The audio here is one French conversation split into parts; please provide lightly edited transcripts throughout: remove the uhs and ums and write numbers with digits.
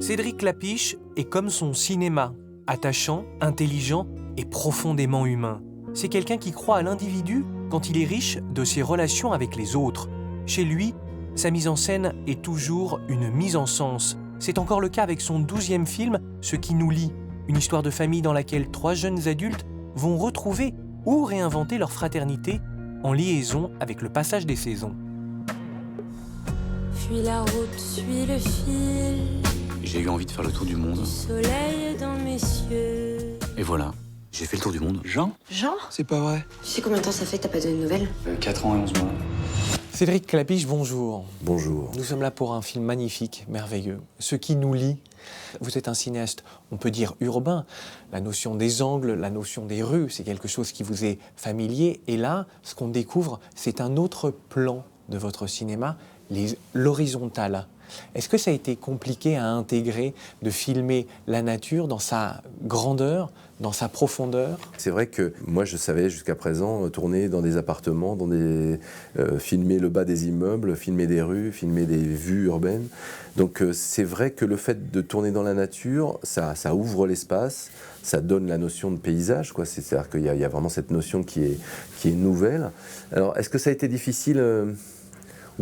Cédric Klapisch est comme son cinéma, attachant, intelligent et profondément humain. C'est quelqu'un qui croit à l'individu quand il est riche de ses relations avec les autres. Chez lui, sa mise en scène est toujours une mise en sens. C'est encore le cas avec son 12e film, Ce qui nous lie, une histoire de famille dans laquelle 3 jeunes adultes vont retrouver ou réinventer leur fraternité en liaison avec le passage des saisons. Fuis la route, suis le fil. J'ai eu envie de faire le tour du monde. Du soleil dans mes cieux. Et voilà, j'ai fait le tour du monde. Jean ? Jean ? C'est pas vrai. Tu sais combien de temps ça fait que t'as pas donné de nouvelles ? 4 ans et 11 mois. Cédric Klapisch, bonjour. Bonjour. Nous sommes là pour un film magnifique, merveilleux. Ce qui nous lie. Vous êtes un cinéaste, on peut dire urbain. La notion des angles, la notion des rues, c'est quelque chose qui vous est familier. Et là, ce qu'on découvre, c'est un autre plan de votre cinéma, l'horizontale. Est-ce que ça a été compliqué à intégrer de filmer la nature dans sa grandeur, dans sa profondeur ? C'est vrai que moi je savais jusqu'à présent tourner dans des appartements, filmer le bas des immeubles, filmer des rues, filmer des vues urbaines. Donc c'est vrai que le fait de tourner dans la nature, ça ouvre l'espace, ça donne la notion de paysage, quoi. C'est-à-dire qu'il y a vraiment cette notion qui est nouvelle. Alors est-ce que ça a été difficile ?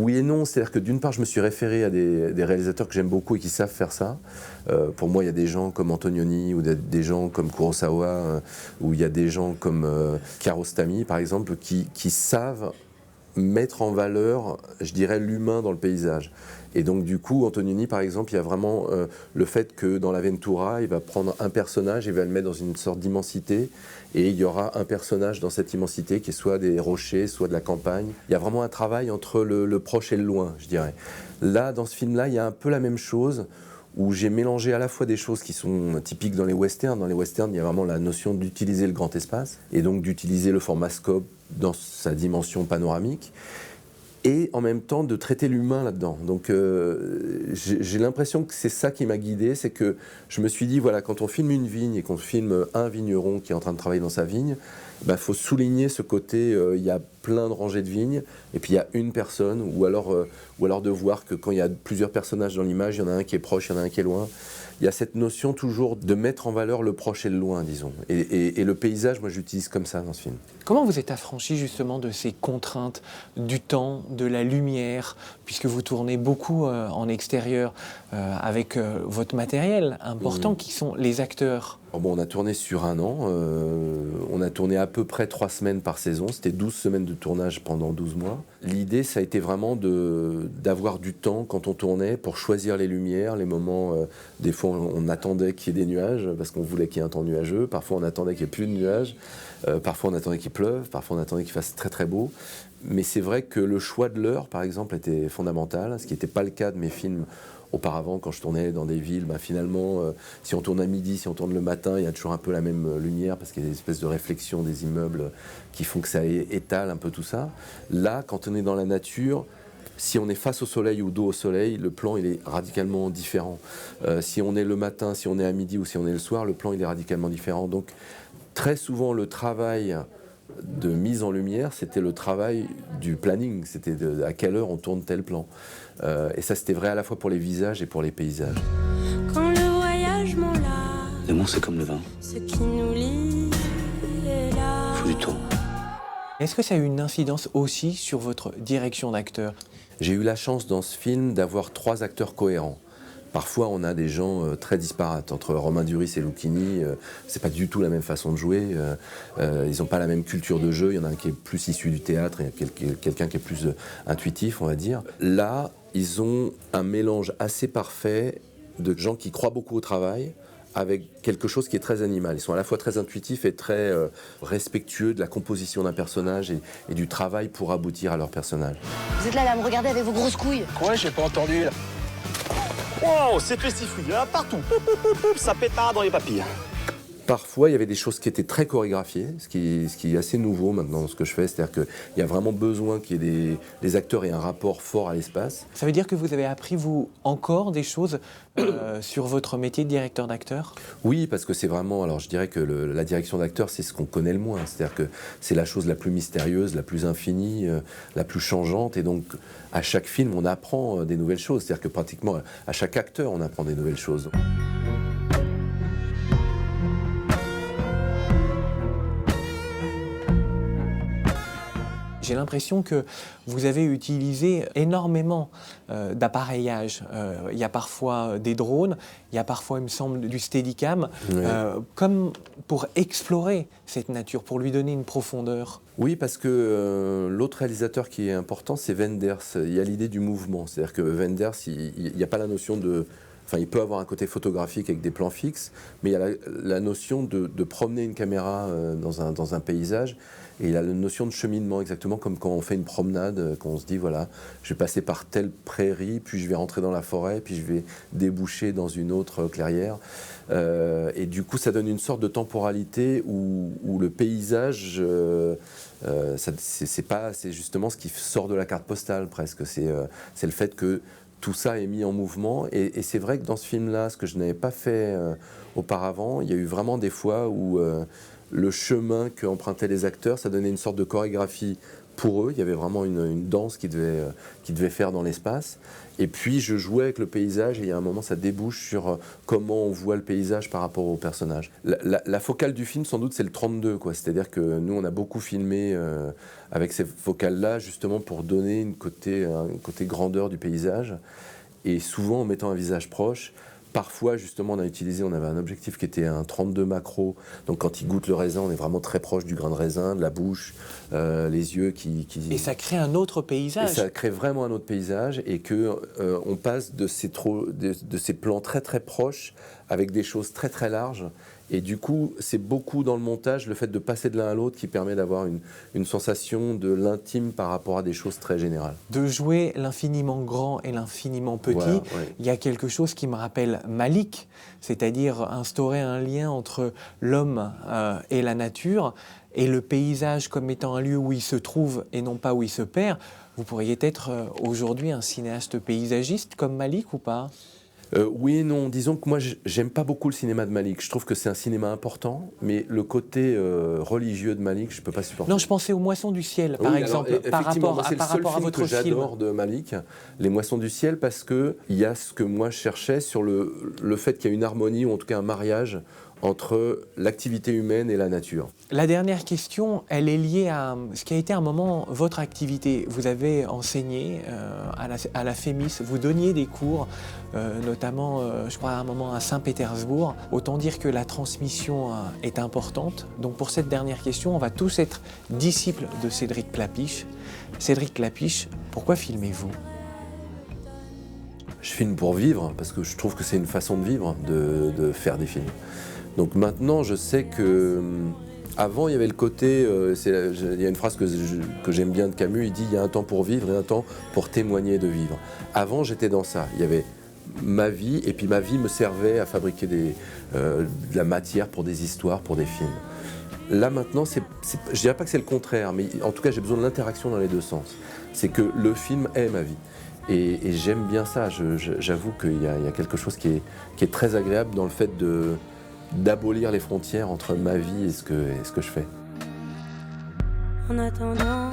Oui et non, c'est-à-dire que d'une part, je me suis référé à des réalisateurs que j'aime beaucoup et qui savent faire ça. Pour moi, il y a des gens comme Antonioni ou des gens comme Kurosawa, ou il y a des gens comme Kiarostami, par exemple, qui savent mettre en valeur, je dirais, l'humain dans le paysage. Et donc du coup, Antonioni, par exemple, il y a vraiment le fait que dans l'Avventura, il va prendre un personnage, il va le mettre dans une sorte d'immensité, et il y aura un personnage dans cette immensité qui est soit des rochers, soit de la campagne. Il y a vraiment un travail entre le proche et le loin, je dirais. Là, dans ce film-là, il y a un peu la même chose, où j'ai mélangé à la fois des choses qui sont typiques dans les westerns. Dans les westerns, il y a vraiment la notion d'utiliser le grand espace, et donc d'utiliser le format scope dans sa dimension panoramique, et en même temps de traiter l'humain là-dedans. Donc j'ai l'impression que c'est ça qui m'a guidé, c'est que je me suis dit, voilà, quand on filme une vigne et qu'on filme un vigneron qui est en train de travailler dans sa vigne, faut souligner ce côté, il y a plein de rangées de vignes, et puis il y a une personne, ou alors de voir que quand il y a plusieurs personnages dans l'image, il y en a un qui est proche, il y en a un qui est loin. Il y a cette notion toujours de mettre en valeur le proche et le loin, disons. Et le paysage, moi, j'utilise comme ça dans ce film. Comment vous êtes affranchi justement de ces contraintes du temps, de la lumière, puisque vous tournez beaucoup en extérieur avec votre matériel important qui sont les acteurs ? Bon, on a tourné sur 1 an, on a tourné à peu près 3 semaines par saison, c'était 12 semaines de tournage pendant 12 mois. L'idée, ça a été vraiment d'avoir du temps quand on tournait pour choisir les lumières, les moments, des fois on attendait qu'il y ait des nuages parce qu'on voulait qu'il y ait un temps nuageux, parfois on attendait qu'il n'y ait plus de nuages, parfois on attendait qu'il pleuve, parfois on attendait qu'il fasse très très beau. Mais c'est vrai que le choix de l'heure, par exemple, était fondamental, ce qui n'était pas le cas de mes films auparavant, quand je tournais dans des villes. Finalement, si on tourne à midi, si on tourne le matin, il y a toujours un peu la même lumière parce qu'il y a des espèces de réflexions des immeubles qui font que ça étale un peu tout ça. Là, quand on est dans la nature, si on est face au soleil ou dos au soleil, le plan il est radicalement différent. Si on est le matin, si on est à midi ou si on est le soir, le plan il est radicalement différent. Donc très souvent le travail de mise en lumière, c'était le travail du planning, c'était à quelle heure on tourne tel plan. Et ça c'était vrai à la fois pour les visages et pour les paysages. Quand le voyage m'en lasse, L'amour, c'est comme le vin. ce qui nous lie est là. Faut du temps. Est-ce que ça a eu une incidence aussi sur votre direction d'acteur ? J'ai eu la chance dans ce film d'avoir 3 acteurs cohérents. Parfois, on a des gens très disparates. Entre Romain Duris et Lucchini, c'est pas du tout la même façon de jouer. Ils n'ont pas la même culture de jeu. Il y en a un qui est plus issu du théâtre et quelqu'un qui est plus intuitif, on va dire. Là, ils ont un mélange assez parfait de gens qui croient beaucoup au travail, avec quelque chose qui est très animal. Ils sont à la fois très intuitifs et très respectueux de la composition d'un personnage et du travail pour aboutir à leur personnage. Vous êtes là à me regarder avec vos grosses couilles. Ouais, j'ai pas entendu là. Wow, c'est pestifouille, là, partout. Poup, poup, poup, poup, ça pétard dans les papilles. Parfois, il y avait des choses qui étaient très chorégraphiées, ce qui est assez nouveau maintenant dans ce que je fais. C'est-à-dire qu'il y a vraiment besoin qu'il y ait des acteurs aient un rapport fort à l'espace. Ça veut dire que vous avez appris, vous, encore des choses sur votre métier de directeur d'acteur? Oui, parce que c'est vraiment... Alors, je dirais que la direction d'acteur, c'est ce qu'on connaît le moins. C'est-à-dire que c'est la chose la plus mystérieuse, la plus infinie, la plus changeante. Et donc, à chaque film, on apprend des nouvelles choses. C'est-à-dire que pratiquement, à chaque acteur, on apprend des nouvelles choses. J'ai l'impression que vous avez utilisé énormément d'appareillage. Il y a parfois des drones, il y a parfois, il me semble, du steadicam, Oui. comme pour explorer cette nature, pour lui donner une profondeur. Oui, parce que l'autre réalisateur qui est important, c'est Wenders. Il y a l'idée du mouvement. C'est-à-dire que Wenders, il n'y a pas la notion de... Enfin, il peut avoir un côté photographique avec des plans fixes, mais il y a la notion de promener une caméra dans un paysage. Et il a la notion de cheminement, exactement comme quand on fait une promenade, quand on se dit, voilà, je vais passer par telle prairie, puis je vais rentrer dans la forêt, puis je vais déboucher dans une autre clairière. Et du coup, ça donne une sorte de temporalité où le paysage, c'est justement ce qui sort de la carte postale, presque. C'est le fait que tout ça est mis en mouvement. Et c'est vrai que dans ce film-là, ce que je n'avais pas fait auparavant, il y a eu vraiment des fois où... le chemin qu'empruntaient les acteurs, ça donnait une sorte de chorégraphie pour eux. Il y avait vraiment une danse qu'ils devaient faire dans l'espace. Et puis, je jouais avec le paysage et il y a un moment, ça débouche sur comment on voit le paysage par rapport au personnage. La focale du film, sans doute, c'est le 32, quoi. C'est-à-dire que nous, on a beaucoup filmé avec ces focales-là, justement pour donner un côté grandeur du paysage. Et souvent, en mettant un visage proche. Parfois, justement, on avait un objectif qui était un 32 macro. Donc, quand il goûte le raisin, on est vraiment très proche du grain de raisin, de la bouche, les yeux qui... Et ça crée un autre paysage. Et ça crée vraiment un autre paysage et qu'on passe de ces plans très très proches avec des choses très très larges. Et du coup, c'est beaucoup dans le montage, le fait de passer de l'un à l'autre qui permet d'avoir une sensation de l'intime par rapport à des choses très générales. De jouer l'infiniment grand et l'infiniment petit, Voilà, ouais. Il y a quelque chose qui me rappelle Malik, c'est-à-dire instaurer un lien entre l'homme et la nature, et le paysage comme étant un lieu où il se trouve et non pas où il se perd. Vous pourriez être aujourd'hui un cinéaste paysagiste comme Malik ou pas ? Oui et non. Disons que moi, j'aime pas beaucoup le cinéma de Malik. Je trouve que c'est un cinéma important, mais le côté religieux de Malik, je peux pas supporter. Non, je pensais aux Moissons du ciel, par exemple, alors, par rapport à votre film. J'adore de Malik, Les Moissons du ciel, parce que il y a ce que moi je cherchais sur le fait qu'il y a une harmonie, ou en tout cas un mariage entre l'activité humaine et la nature. La dernière question, elle est liée à ce qui a été un moment votre activité. Vous avez enseigné à la FEMIS, vous donniez des cours, notamment, je crois, à un moment à Saint-Pétersbourg. Autant dire que la transmission est importante. Donc pour cette dernière question, on va tous être disciples de Cédric Klapisch. Cédric Klapisch, pourquoi filmez-vous ? Je filme pour vivre, parce que je trouve que c'est une façon de vivre, de faire des films. Donc maintenant, je sais que... Avant, il y avait le côté... il y a une phrase que j'aime bien de Camus, il dit « Il y a un temps pour vivre et un temps pour témoigner de vivre ». Avant, j'étais dans ça. Il y avait ma vie, et puis ma vie me servait à fabriquer de la matière pour des histoires, pour des films. Là, maintenant, je dirais pas que c'est le contraire, mais en tout cas, j'ai besoin de l'interaction dans les deux sens. C'est que le film est ma vie. Et j'aime bien ça. J'avoue qu'il y a quelque chose qui est très agréable dans le fait d'abolir les frontières entre ma vie et ce que je fais. En attendant